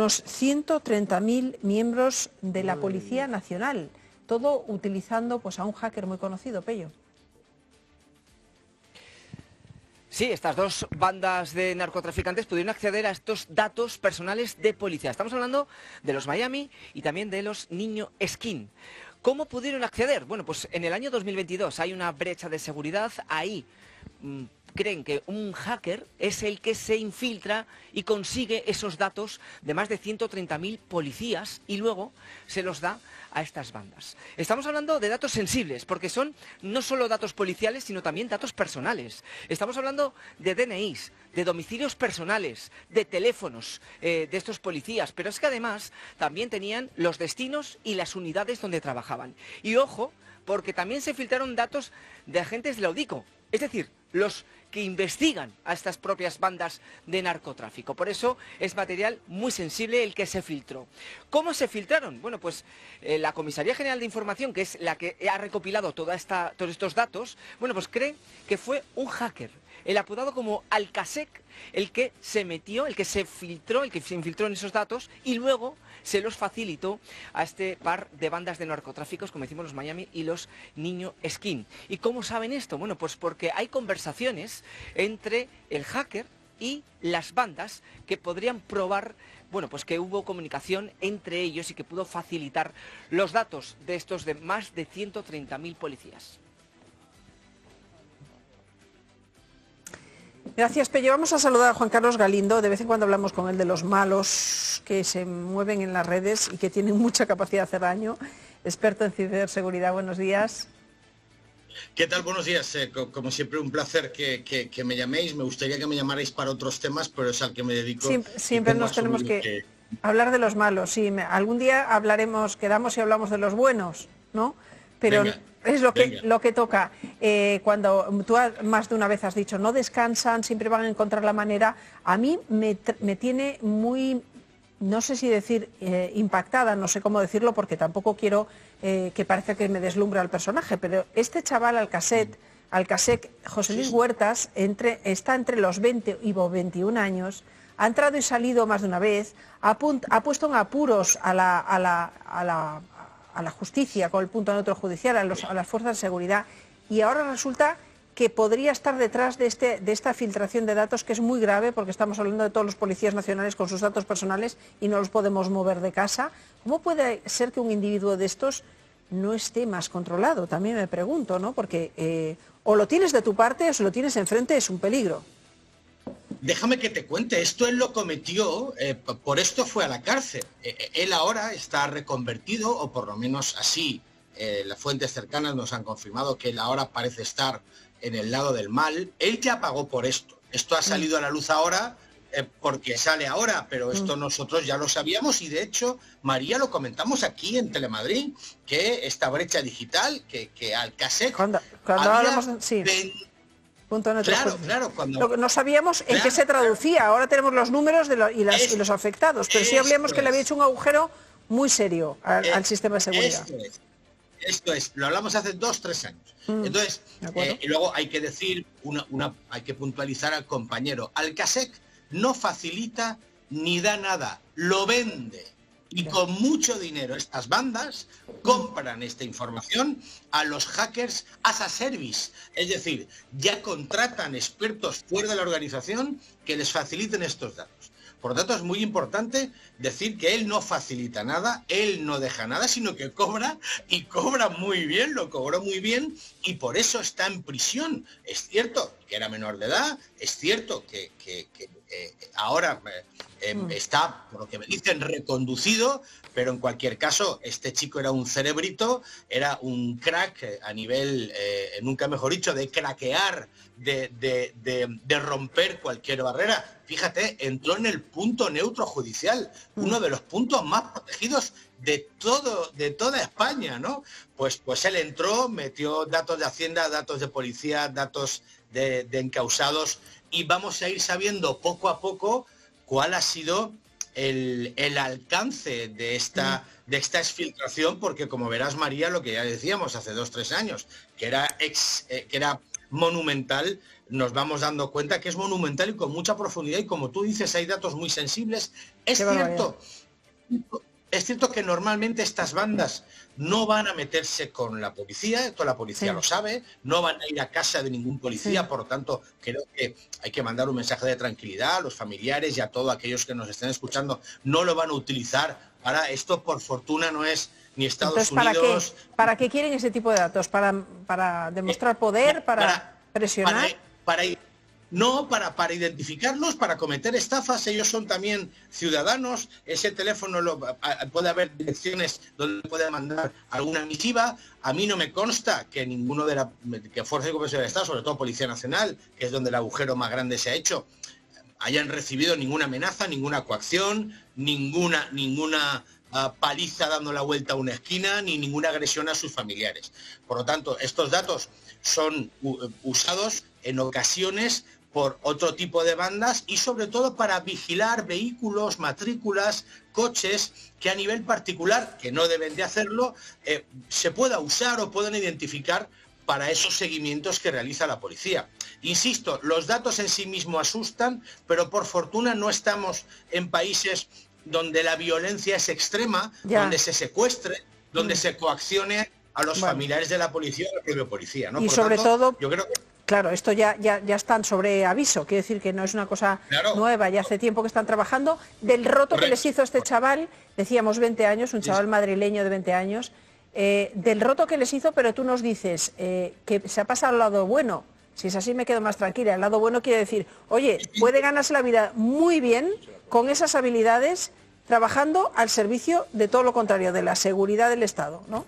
unos 130.000 miembros de la Policía Nacional, todo utilizando pues a un hacker muy conocido, Pello. Sí, estas dos bandas de narcotraficantes pudieron acceder a estos datos personales de policía. Estamos hablando de los Miami y también de los Niño Skin. ¿Cómo pudieron acceder? Bueno, pues en el año 2022 hay una brecha de seguridad. Ahí creen que un hacker es el que se infiltra y consigue esos datos de más de 130.000 policías y luego se los da a estas bandas. Estamos hablando de datos sensibles, porque son no solo datos policiales, sino también datos personales. Estamos hablando de DNIs, de domicilios personales, de teléfonos de estos policías, pero es que además también tenían los destinos y las unidades donde trabajaban. Y ojo, porque también se filtraron datos de agentes de la UDICO, es decir, los que investigan a estas propias bandas de narcotráfico. Por eso es material muy sensible el que se filtró. ¿Cómo se filtraron? Bueno, pues la Comisaría General de Información, que es la que ha recopilado todos estos datos, bueno, pues cree que fue un hacker, el apodado como Alcasec, el que se metió, el que se infiltró en esos datos y luego se los facilitó a este par de bandas de narcotráficos, como decimos los Miami y los Niño Skin. ¿Y cómo saben esto? Bueno, pues porque hay conversaciones entre el hacker y las bandas que podrían probar, bueno, pues que hubo comunicación entre ellos y que pudo facilitar los datos de estos de más de 130.000 policías. Gracias, Pello. Vamos a saludar a Juan Carlos Galindo. De vez en cuando hablamos con él de los malos que se mueven en las redes y que tienen mucha capacidad de hacer daño. Experto en ciberseguridad, buenos días. ¿Qué tal? Buenos días. Como siempre, un placer que me llaméis. Me gustaría que me llamarais para otros temas, pero es al que me dedico. Siempre nos tenemos que hablar de los malos. Sí, algún día quedamos y hablamos de los buenos, ¿no? Pero venga, es lo que toca. Cuando tú más de una vez has dicho, no descansan, siempre van a encontrar la manera. A mí me tiene muy, no sé si decir impactada, no sé cómo decirlo, porque tampoco quiero que parezca que me deslumbra el personaje, pero este chaval Alcasec, José Luis Huertas, está entre los 20 y 21 años, ha entrado y salido más de una vez, ha puesto en apuros a la justicia con el punto neutro judicial, a las fuerzas de seguridad, y ahora resulta que podría estar detrás de esta filtración de datos, que es muy grave, porque estamos hablando de todos los policías nacionales con sus datos personales y no los podemos mover de casa. ¿Cómo puede ser que un individuo de estos no esté más controlado? También me pregunto, ¿no? Porque o lo tienes de tu parte o si lo tienes enfrente es un peligro. Déjame que te cuente, esto él lo cometió, por esto fue a la cárcel. Él ahora está reconvertido, o por lo menos así, las fuentes cercanas nos han confirmado que él ahora parece estar en el lado del mal. Él ya pagó por esto. Esto ha salido a la luz ahora porque sale ahora, pero esto nosotros ya lo sabíamos y de hecho, María, lo comentamos aquí en Telemadrid, que esta brecha digital, que Alcasec cuando hablamos, sí. Claro, cuando... No sabíamos en qué se traducía, ahora tenemos los números y los afectados, pero sí hablamos que le había hecho un agujero muy serio al sistema de seguridad. Esto es, lo hablamos hace 2-3 años. Entonces, y luego hay que decir, hay que puntualizar al compañero. Alcasec no facilita ni da nada, lo vende. Y con mucho dinero estas bandas compran esta información a los hackers as a service. Es decir, ya contratan expertos fuera de la organización que les faciliten estos datos. Por lo tanto, es muy importante decir que él no facilita nada, él no deja nada, sino que cobra, y cobra muy bien, lo cobró muy bien, y por eso está en prisión. Es cierto que era menor de edad, es cierto que ahora está, por lo que me dicen, reconducido, pero en cualquier caso, este chico era un cerebrito, era un crack a nivel, nunca mejor dicho, de craquear, de romper cualquier barrera. Fíjate, entró en el punto neutro judicial, uno de los puntos más protegidos de toda España, ¿no? Pues él entró, metió datos de Hacienda, datos de policía, datos de encausados, y vamos a ir sabiendo poco a poco cuál ha sido el alcance de esta exfiltración, porque como verás, María, lo que ya decíamos hace 2-3 años, que era monumental, nos vamos dando cuenta que es monumental y con mucha profundidad, y como tú dices, hay datos muy sensibles. Es cierto que normalmente estas bandas no van a meterse con la policía, toda la policía lo sabe, no van a ir a casa de ningún policía, por lo tanto creo que hay que mandar un mensaje de tranquilidad a los familiares y a todos aquellos que nos estén escuchando. No lo van a utilizar para esto, por fortuna no es ni Estados Unidos. ¿Para qué quieren ese tipo de datos? ¿Para demostrar poder? ¿Para presionar? Para identificarlos, para cometer estafas. Ellos son también ciudadanos. Ese teléfono puede haber direcciones donde puede mandar alguna misiva. A mí no me consta que ninguno de que Fuerza y Cuerpos del Estado, sobre todo Policía Nacional, que es donde el agujero más grande se ha hecho, hayan recibido ninguna amenaza, ninguna coacción, ninguna paliza dando la vuelta a una esquina, ni ninguna agresión a sus familiares. Por lo tanto, estos datos son usados en ocasiones por otro tipo de bandas y sobre todo para vigilar vehículos, matrículas, coches que a nivel particular, que no deben de hacerlo, se pueda usar o puedan identificar para esos seguimientos que realiza la policía. Insisto, los datos en sí mismos asustan, pero por fortuna no estamos en países donde la violencia es extrema, donde se secuestre, donde se coaccione a los familiares de la policía o al propio policía, ¿no? Y por sobre tanto, todo, yo creo que... claro, esto ya están sobre aviso, quiere decir que no es una cosa nueva, ya hace tiempo que están trabajando. Del roto que les hizo este chaval, decíamos 20 años, un chaval madrileño de 20 años, del roto que les hizo, pero tú nos dices que se ha pasado al lado bueno. Si es así me quedo más tranquila. El lado bueno quiere decir, oye, puede ganarse la vida muy bien con esas habilidades, trabajando al servicio de todo lo contrario, de la seguridad del Estado, ¿no?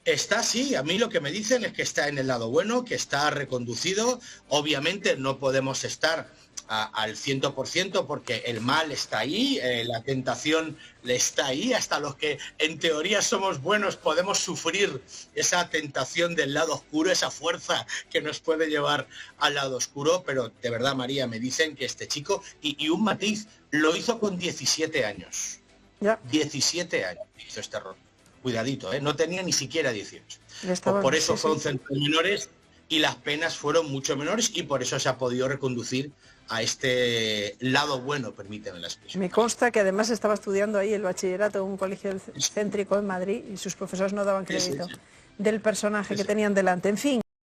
Está, sí, a mí lo que me dicen es que está en el lado bueno, que está reconducido. Obviamente no podemos estar al 100% porque el mal está ahí, la tentación está ahí, hasta los que en teoría somos buenos podemos sufrir esa tentación del lado oscuro, esa fuerza que nos puede llevar al lado oscuro, pero de verdad, María, me dicen que este chico, y un matiz, lo hizo con 17 años. 17 años hizo este error. Cuidadito, no tenía ni siquiera 18. Por eso fue un centro de menores y las penas fueron mucho menores y por eso se ha podido reconducir a este lado bueno, permíteme la expresión. Me consta que además estaba estudiando ahí el bachillerato en un colegio céntrico en Madrid y sus profesores no daban crédito del personaje que tenían delante. En fin.